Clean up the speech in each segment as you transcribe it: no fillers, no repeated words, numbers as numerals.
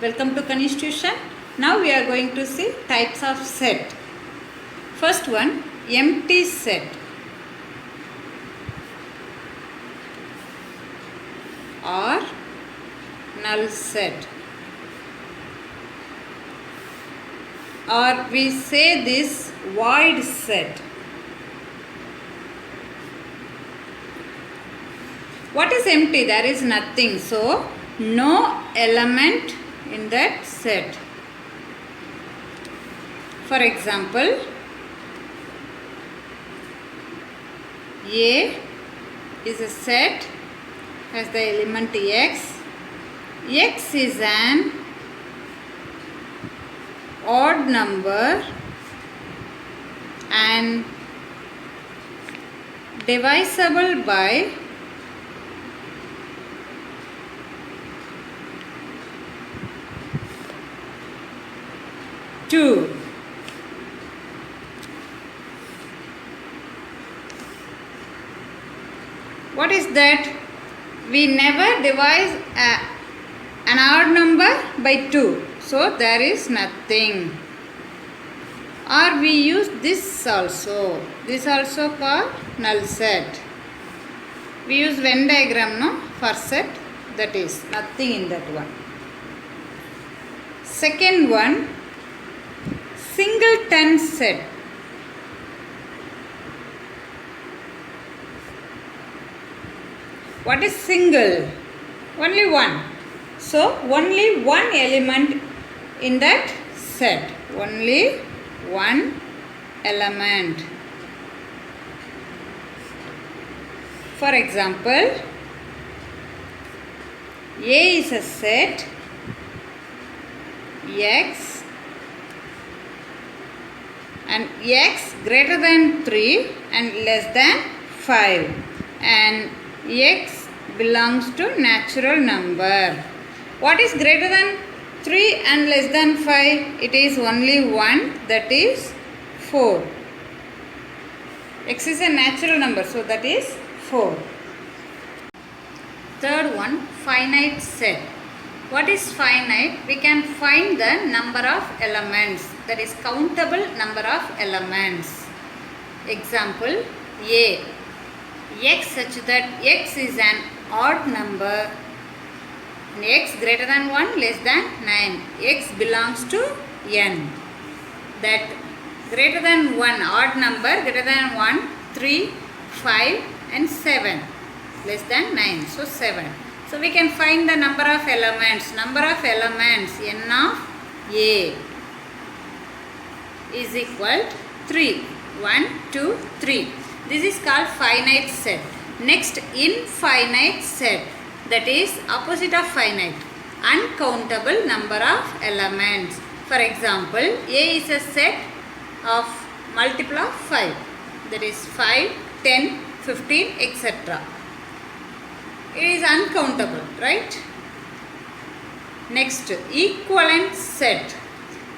Welcome to Kanish Tuition. Now we are going to see types of set. First one, empty set or null set, or we say this void set. What is empty? There is nothing, so no element in that set. For example, A is a set, has the element x. X is an odd number and divisible by 2. What is that? We never divide an odd number by 2. So there is nothing. Or we use this also. This also called null set. We use Venn diagram no for set. That is nothing in that one. Second one, singleton set. What is single? Only one. So only one element in that set. Only one element. For example, A is a set x and x greater than 3 and less than 5, and x belongs to natural number. What is greater than 3 and less than 5? It is only one, that is 4. X is a natural number, so that is 4. Third one, finite set. What is finite? We can find the number of elements, that is countable number of elements. Example, A. X such that x is an odd number and x greater than 1 less than 9. X belongs to n. That greater than 1 odd number, greater than 1, 3, 5 and 7 less than 9. So 7. So we can find the number of elements. Number of elements n of A is equal to 3. 1, 2, 3. This is called finite set. Next, infinite set, that is opposite of finite, uncountable number of elements. For example, A is a set of multiple of 5, that is 5, 10, 15, etc. It is uncountable, right? Next, equivalent set.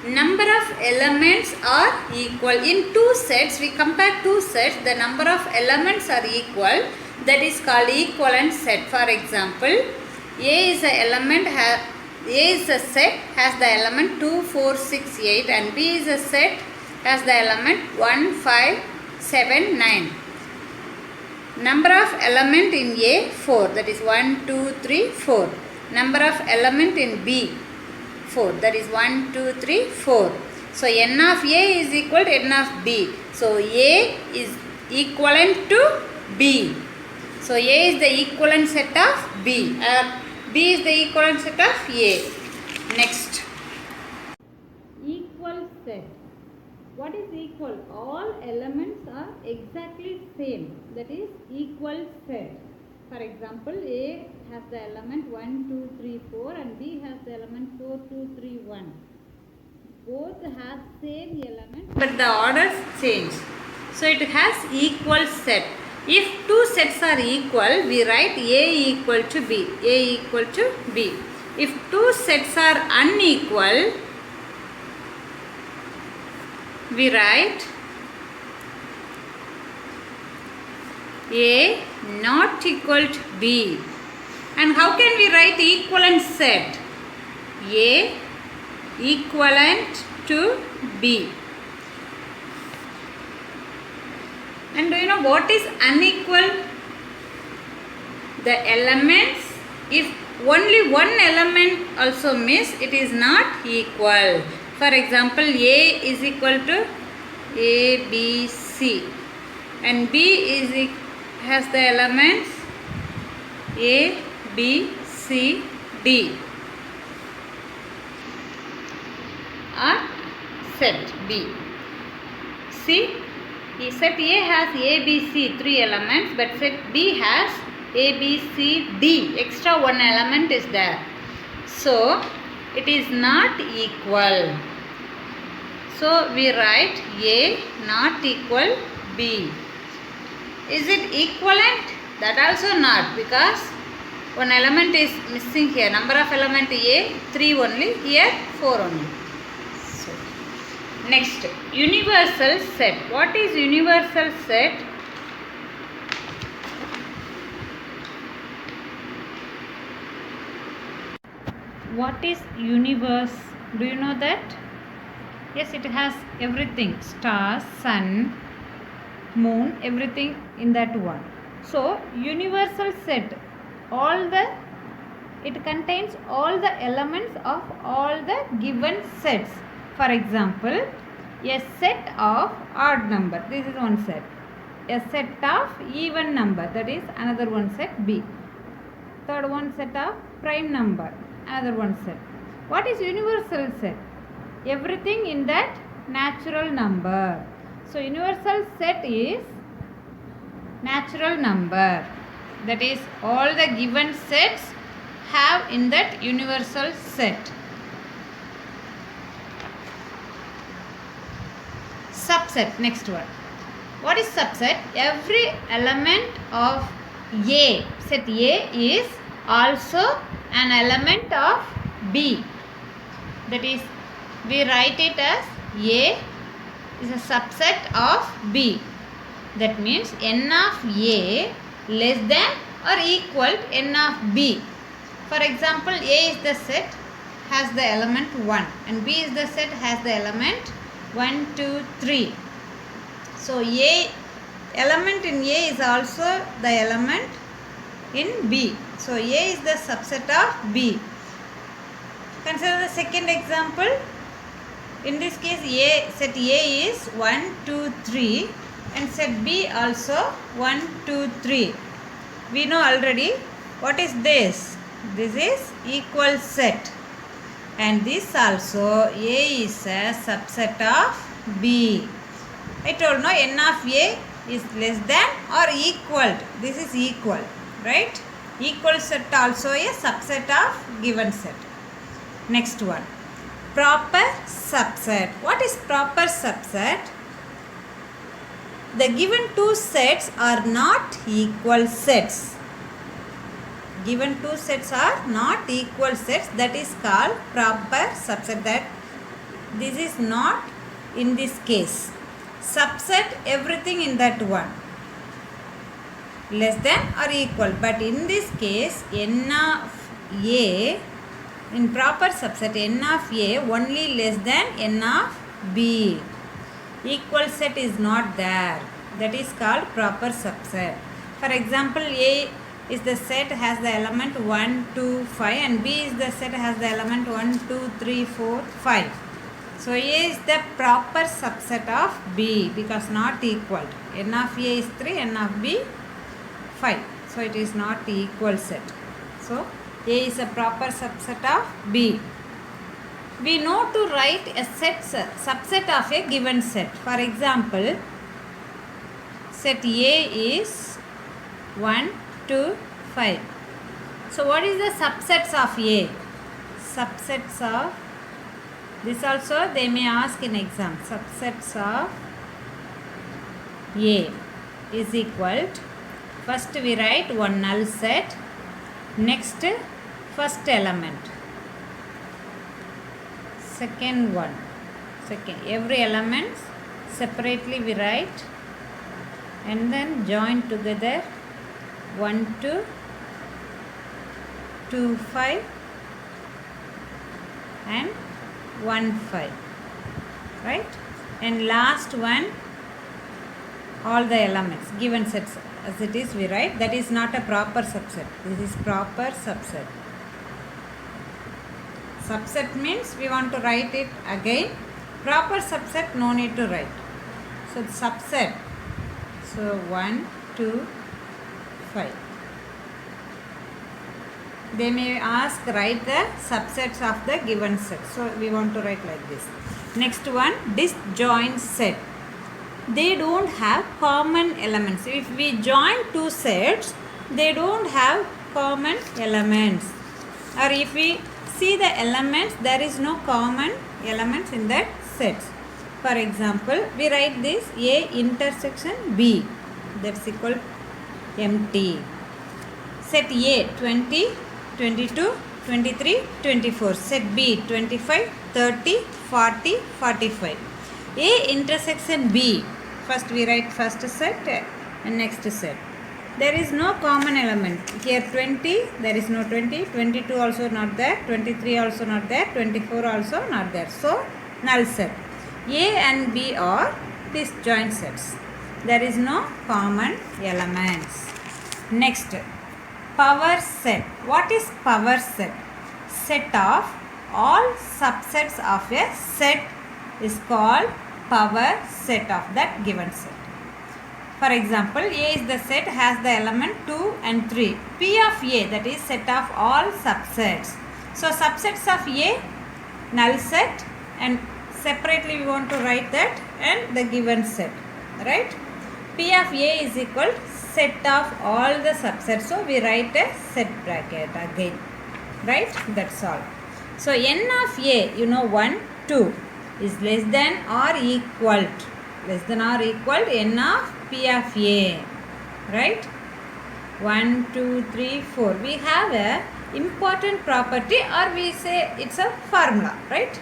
Number of elements are equal. In two sets, we compare two sets, the number of elements are equal. That is called equivalent set. For example, A is a set has the element 2, 4, 6, 8 and B is a set has the element 1, 5, 7, 9. Number of element in A, 4, that is 1, 2, 3, 4. Number of element in B, 4, that is 1, 2, 3, 4. So n of A is equal to n of B. So A is equivalent to B. So A is the equivalent set of B. B is the equivalent set of A. Next, equal set. What is equal? All elements are exactly same. That is equal set. For example, A has the element 1, 2, 3, 4 and B has the element 4, 2, 3, 1. Both have same element but the orders change. So it has equal set. If two sets are equal, we write A equal to B. A equal to B. If two sets are unequal, we write A not equal to B. And how can we write equivalent set? A equivalent to B. And do you know what is unequal? The elements, if only one element also miss, it is not equal. For example, A is equal to A, B, C, and B has the elements A, B, C, D or set B. See, set A has A, B, C, three elements, but set B has A, B, C, D. Extra one element is there. So, it is not equal. So, we write A not equal B. Is it equivalent? That also not, because one element is missing here. Number of element A, 3 only. Here, 4 only. So, next, universal set. What is universal set? What is universe? Do you know that? Yes, it has everything. Stars, sun, moon, everything in that one. So, universal set. It contains all the elements of all the given sets. For example, a set of odd number. This is one set. A set of even number. That is another one set B. Third one set of prime number. Another one set. What is universal set? Everything in that natural number. So, universal set is natural number. That is, all the given sets have in that universal set. Subset, next one. What is subset? Every element of A, set A, is also an element of B. That is, we write it as A is a subset of B. That means n of A less than or equal to n of B. For example, A is the set has the element 1 and B is the set has the element 1, 2, 3. So, A element in A is also the element in B. So, A is the subset of B. Consider the second example. In this case, set A is 1, 2, 3 and set B also 1, 2, 3. We know already what is this. This is equal set. And this also A is a subset of B. I told no, n of A is less than or equal to. This is equal, right? Equal set also a subset of given set. Next one. Proper subset. What is proper subset? The given two sets are not equal sets. Given two sets are not equal sets. That is called proper subset. That this is not in this case. Subset everything in that one. Less than or equal. But in this case, n of A, in proper subset, n of A only less than n of B. Equal set is not there. That is called proper subset. For example, A is the set has the element 1, 2, 5 and B is the set has the element 1, 2, 3, 4, 5. So, A is the proper subset of B because not equal. N of A is 3, N of B 5. So, it is not equal set. So, A is a proper subset of B. We know to write a subset of a given set. For example, set A is 1, 2, 5. So, what is the subsets of A? Subsets of, this also they may ask in exam. Subsets of A is equal to, first we write one null set, next first element, second one, every element separately we write and then join together 1, 2, 2, 5, and 1 5, right? And last one, all the elements given sets as it is we write. That is not a proper subset. This is proper subset. Subset means we want to write it again. Proper subset, no need to write. So subset, so 1 2 5. They may ask write the subsets of the given set. So we want to write like this. Next one, disjoint set. They don't have common elements. If we join two sets, they don't have common elements. Or if we see the elements, there is no common elements in that sets. For example, we write this A intersection B, that's equal empty. Set A 20, 22, 23, 24. Set B 25, 30, 40, 45. A intersection B. First we write first set and next set. There is no common element. Here 20, there is no 20. 22 also not there. 23 also not there. 24 also not there. So null set. A and B are disjoint sets. There is no common elements. Next, power set. What is power set? Set of all subsets of a set is called power set of that given set. For example, A is the set, has the element 2 and 3. P of A, that is set of all subsets. So subsets of A, null set, and separately we want to write that and the given set, right? P of A is equal set of all the subsets. So we write a set bracket again, right? That's all. So n of A, 1, 2 is less than or equal to, less than or equal to n of P of A, right? 1, 2, 3, 4. We have a important property, or we say it's a formula, right?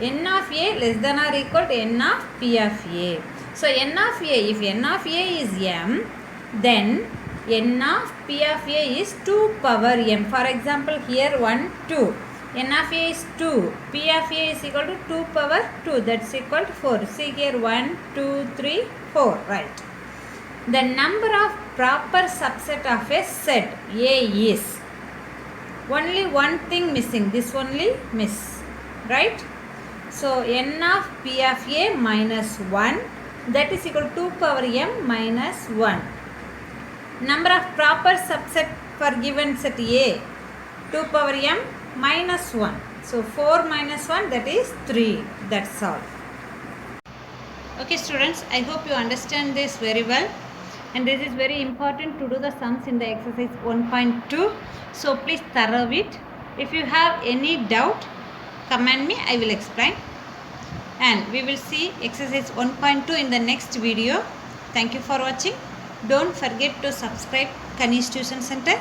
N of A less than or equal to n of P of A. So n of A, if n of A is m, then n of P of A is 2 power m. For example, here 1, 2. N of A is 2. P of A is equal to 2 power 2. That's equal to 4. See here 1, 2, 3, 4. Right. The number of proper subset of a set A is only one thing missing. This only miss. Right. So n of P of A minus 1. That is equal to 2 power m minus 1. Number of proper subset for given set A, 2 power m minus 1. So 4 minus 1, that is 3. That's all. Okay students, I hope you understand this very well. And this is very important to do the sums in the exercise 1.2. So please thorough it. If you have any doubt, comment me, I will explain. And we will see exercise 1.2 in the next video. Thank you for watching. Don't forget to subscribe Kanish Tuition Center.